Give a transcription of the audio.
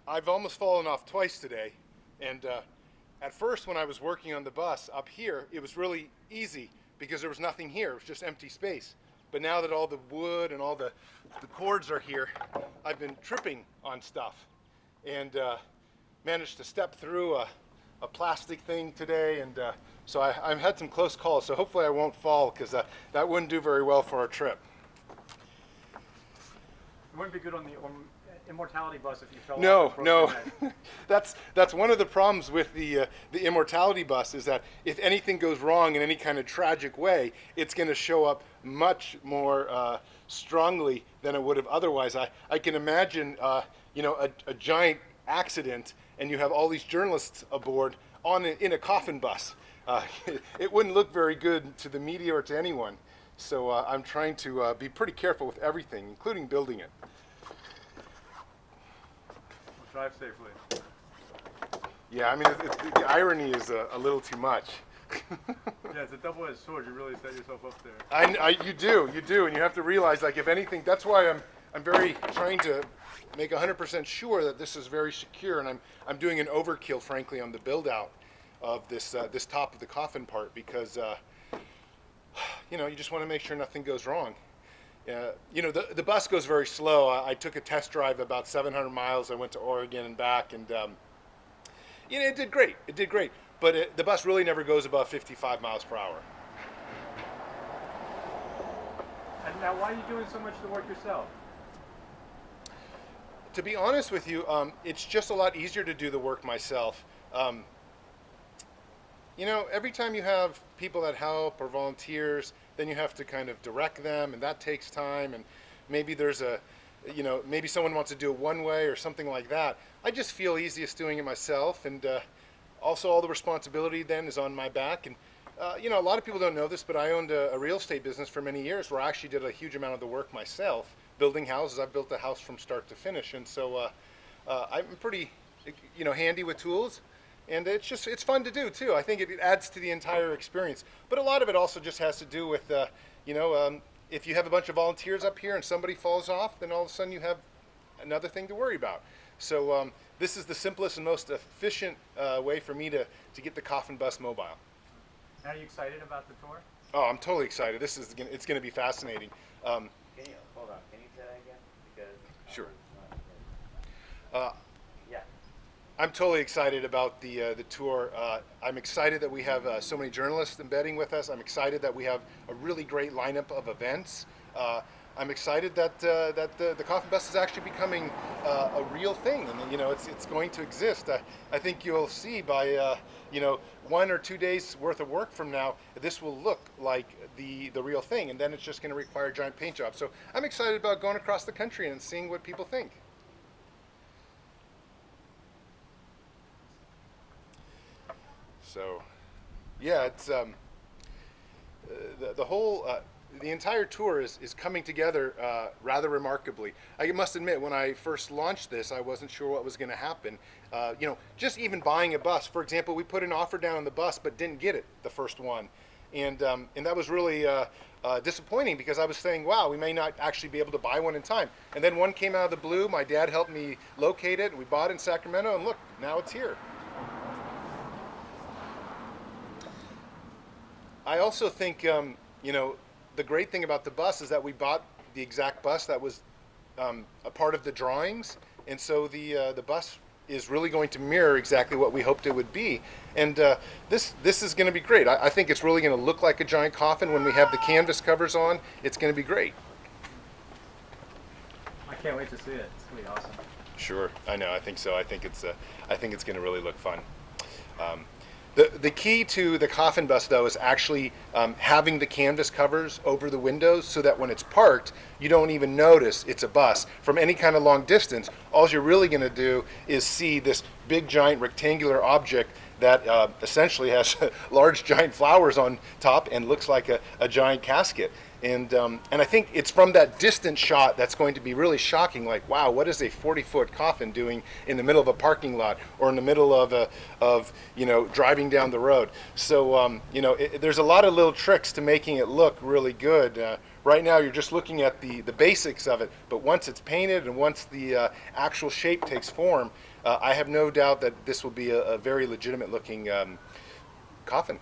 I've almost fallen off twice today, and at first when I was working on the bus up here, it was really easy because there was nothing here. It was just empty space. But now that all the wood and all the cords are here, I've been tripping on stuff and managed to step through a plastic thing today, and so I've had some close calls, so hopefully I won't fall because that wouldn't do very well for our trip. It wouldn't be good on the Immortality Bus if you fell No, off and no. broke your neck. That's one of the problems with the Immortality Bus is that if anything goes wrong in any kind of tragic way, it's going to show up much more strongly than it would have otherwise. I can imagine a giant accident and you have all these journalists aboard in a coffin bus. It wouldn't look very good to the media or to anyone. So I'm trying to be pretty careful with everything, including building it. We'll drive safely. Yeah, I mean, the irony is a little too much. Yeah, it's a double-edged sword. You really set yourself up there. You do, and you have to realize, like, if anything, that's why I'm very trying to make 100% sure that this is very secure, and I'm doing an overkill, frankly, on the build-out of this top of the coffin part because you just want to make sure nothing goes wrong. The bus goes very slow. I took a test drive about 700 miles. I went to Oregon and back, and it did great. It did great, but the bus really never goes above 55 miles per hour. And now, why are you doing so much of the work yourself? To be honest with you, it's just a lot easier to do the work myself. Every time you have people that help or volunteers, then you have to kind of direct them, and that takes time, and maybe there's maybe someone wants to do it one way or something like that. I just feel easiest doing it myself, and also all the responsibility then is on my back. And a lot of people don't know this, but I owned a real estate business for many years where I actually did a huge amount of the work myself, building houses. I built a house from start to finish, and so I'm pretty handy with tools. And it's fun to do too. I think it adds to the entire experience. But a lot of it also just has to do with, if you have a bunch of volunteers up here and somebody falls off, then all of a sudden you have another thing to worry about. So this is the simplest and most efficient way for me to get the coffin bus mobile. Are you excited about the tour? Oh, I'm totally excited. It's going to be fascinating. Can you hold on? Can you say that again? Because Sure. Yeah. I'm totally excited about the tour. I'm excited that we have so many journalists embedding with us. I'm excited that we have a really great lineup of events. I'm excited that the coffin bus is actually becoming a real thing, and it's going to exist. I think you'll see by 1 or 2 days worth of work from now, this will look like the real thing, and then it's just going to require a giant paint job. So I'm excited about going across the country and seeing what people think. So, yeah, it's the whole the entire tour is coming together rather remarkably. I must admit, when I first launched this, I wasn't sure what was going to happen. Just even buying a bus, for example, we put an offer down on the bus but didn't get it the first one, and that was really disappointing because I was saying, wow, we may not actually be able to buy one in time. And then one came out of the blue. My dad helped me locate it, and we bought it in Sacramento, and look, now it's here. I also think, the great thing about the bus is that we bought the exact bus that was a part of the drawings, and so the bus is really going to mirror exactly what we hoped it would be. And this is going to be great. I think it's really going to look like a giant coffin when we have the canvas covers on. It's going to be great. I can't wait to see it. It's going to be awesome. Sure, I know. I think so. I think it's going to really look fun. The key to the coffin bus, though, is actually having the canvas covers over the windows so that when it's parked, you don't even notice it's a bus. From any kind of long distance, all you're really going to do is see this big, giant, rectangular object that essentially has large, giant flowers on top and looks like a giant casket. And I think it's from that distant shot that's going to be really shocking. Like, wow, what is a 40-foot coffin doing in the middle of a parking lot or in the middle of driving down the road? So there's a lot of little tricks to making it look really good right now you're just looking at the basics of it, but once it's painted and once the actual shape takes form, I have no doubt that this will be a very legitimate looking coffin.